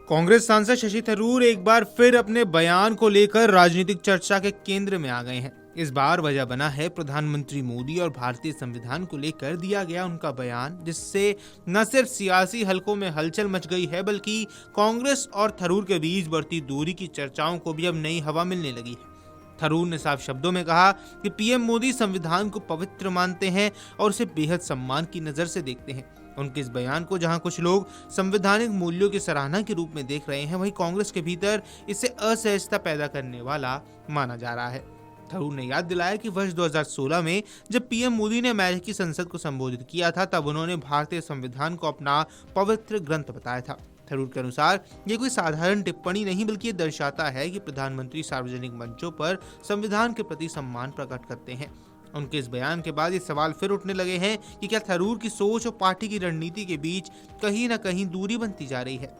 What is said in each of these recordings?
कांग्रेस सांसद शशि थरूर एक बार फिर अपने बयान को लेकर राजनीतिक चर्चा के केंद्र में आ गए हैं। इस बार वजह बना है प्रधानमंत्री मोदी और भारतीय संविधान को लेकर दिया गया उनका बयान, जिससे न सिर्फ सियासी हलकों में हलचल मच गई है बल्कि कांग्रेस और थरूर के बीच बढ़ती दूरी की चर्चाओं को भी अब नई हवा मिलने लगी है। थरूर ने साफ शब्दों में कहा कि पीएम मोदी संविधान को पवित्र मानते हैं और उसे बेहद सम्मान की नजर से देखते हैं। उनके इस बयान को जहां कुछ लोग संवैधानिक मूल्यों की सराहना के रूप में देख रहे हैं, वहीं कांग्रेस के भीतर इसे असहजता पैदा करने वाला माना जा रहा है। थरूर ने याद दिलाया कि वर्ष 2016 में जब पीएम मोदी ने अमेरिकी संसद को संबोधित किया था, तब उन्होंने भारतीय संविधान को अपना पवित्र ग्रंथ बताया था। थरूर के अनुसार ये कोई साधारण टिप्पणी नहीं, बल्कि ये दर्शाता है कि प्रधानमंत्री सार्वजनिक मंचों पर संविधान के प्रति सम्मान प्रकट करते हैं। उनके इस बयान के बाद ये सवाल फिर उठने लगे हैं कि क्या थरूर की सोच और पार्टी की रणनीति के बीच कहीं न कहीं दूरी बनती जा रही है।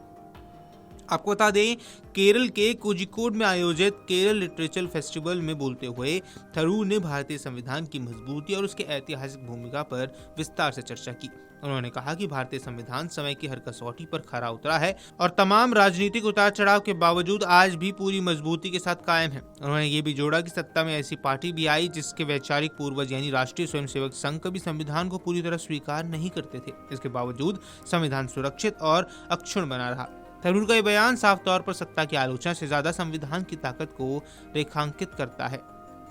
आपको बता दें, केरल के कोझिकोड में आयोजित केरल लिटरेचर फेस्टिवल में बोलते हुए थरूर ने भारतीय संविधान की मजबूती और उसके ऐतिहासिक भूमिका पर विस्तार से चर्चा की। उन्होंने कहा कि भारतीय संविधान समय की हर कसौटी पर खरा उतरा है और तमाम राजनीतिक उतार चढ़ाव के बावजूद आज भी पूरी मजबूती के साथ कायम है। उन्होंने ये भी जोड़ा कि सत्ता में ऐसी पार्टी भी आई जिसके वैचारिक पूर्वज यानी राष्ट्रीय स्वयंसेवक संघ कभी संविधान को पूरी तरह स्वीकार नहीं करते थे। इसके बावजूद संविधान सुरक्षित और अक्षुण्ण बना रहा। थरूर का यह बयान साफ तौर पर सत्ता की आलोचना से ज्यादा संविधान की ताकत को रेखांकित करता है।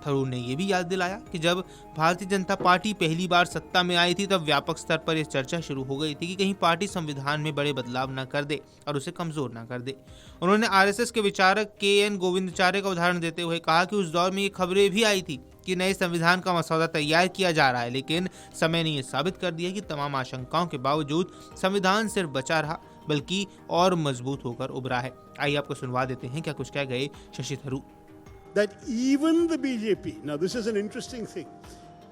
थरूर ने यह भी याद दिलाया कि जब भारतीय जनता पार्टी पहली बार सत्ता में आई थी, तब व्यापक स्तर पर यह चर्चा शुरू हो गई थी कि कहीं पार्टी संविधान में बड़े बदलाव न कर दे और उसे कमजोर न कर दे। उन्होंने आरएसएस के विचारक के.एन. गोविंदाचार्य का उदाहरण देते हुए कहा कि उस दौर में ये खबरें भी आई थी कि नए संविधान का मसौदा तैयार किया जा रहा है, लेकिन समय ने यह साबित कर दिया कि तमाम आशंकाओं के बावजूद संविधान सिर्फ बचा रहा बल्कि और मजबूत होकर उभरा है। आइए आपको सुनवा देते हैं क्या कुछ कह गए Shashi Tharoor. That even the BJP, now this is an interesting thing.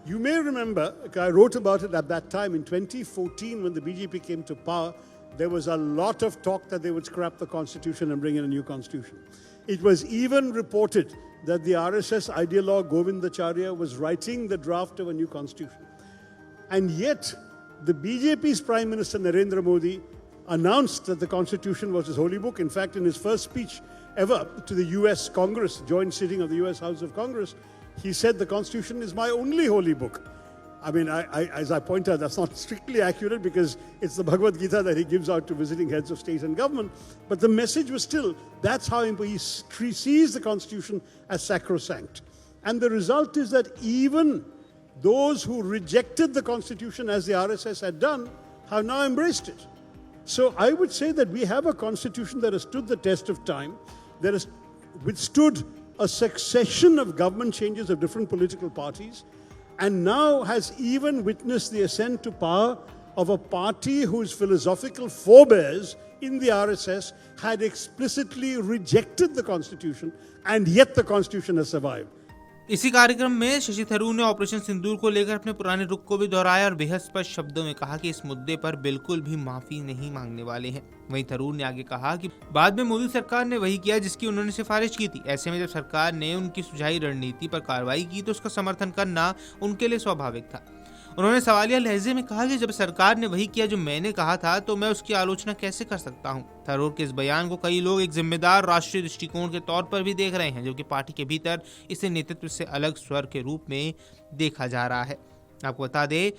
You may remember, I wrote about it at that time in 2014 when the BJP came to power. There was a lot of talk that they would scrap the constitution and bring in a new constitution. It was even reported that the RSS ideologue Govindacharya was writing the draft of a new constitution. And yet, the BJP's Prime Minister Narendra Modi announced that the Constitution was his holy book. In fact, in his first speech ever to the US Congress, joint sitting of the US House of Congress, he said the Constitution is my only holy book. I mean, as I point out, that's not strictly accurate because it's the Bhagavad Gita that he gives out to visiting heads of state and government. But the message was still, that's how he sees the Constitution as sacrosanct. And the result is that even those who rejected the Constitution, as the RSS had done, have now embraced it. So I would say that we have a Constitution that has stood the test of time, that has withstood a succession of government changes of different political parties, and now has even witnessed the ascent to power of a party whose philosophical forebears in the RSS had explicitly rejected the Constitution, and yet the Constitution has survived. इसी कार्यक्रम में शशि थरूर ने operation सिंदूर को लेकर अपने पुराने रुख को भी दोहराया और बेहद स्पष्ट शब्दों में कहा कि इस मुद्दे पर बिल्कुल भी माफी नहीं मांगने वाले हैं। वहीं थरूर ने आगे कहा कि बाद में मोदी सरकार ने वही किया जिसकी उन्होंने सिफारिश की थी। ऐसे में जब सरकार ने उनकी सुझाई रणनीति पर कार्रवाई की तो उसका समर्थन करना उनके लिए स्वाभाविक था। उन्होंने सवालिया लहजे में कहा कि जब सरकार ने वही किया जो मैंने कहा था, तो मैं उसकी आलोचना कैसे कर सकता हूं। थरूर के इस बयान को कई लोग एक जिम्मेदार राष्ट्रीय दृष्टिकोण के तौर पर भी देख रहे हैं, जबकि पार्टी के भीतर इसे नेतृत्व से अलग स्वर के रूप में देखा जा रहा है। आपको बता दें,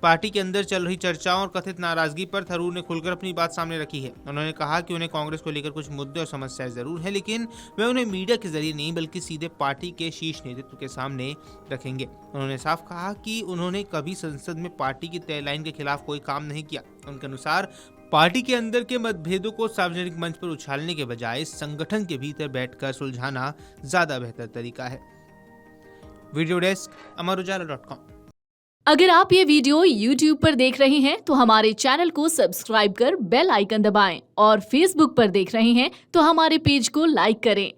पार्टी के अंदर चल रही चर्चाओं और कथित नाराजगी पर थरूर ने खुलकर अपनी बात सामने रखी है। उन्होंने कहा कि उन्हें कांग्रेस को लेकर कुछ मुद्दे और समस्याएं जरूर हैं, लेकिन वे उन्हें मीडिया के जरिए नहीं बल्कि सीधे पार्टी के शीर्ष नेतृत्व के सामने रखेंगे। उन्होंने साफ कहा कि उन्होंने कभी संसद में पार्टी की तय लाइन के खिलाफ कोई काम नहीं किया। उनके अनुसार पार्टी के अंदर के मतभेदों को सार्वजनिक मंच पर उछालने के बजाय संगठन के भीतर बैठकर सुलझाना ज्यादा बेहतर तरीका है। Video desk amarujala.com। अगर आप ये वीडियो YouTube पर देख रहे हैं तो हमारे चैनल को सब्सक्राइब कर बेल आइकन दबाएं और Facebook पर देख रहे हैं तो हमारे पेज को लाइक करें।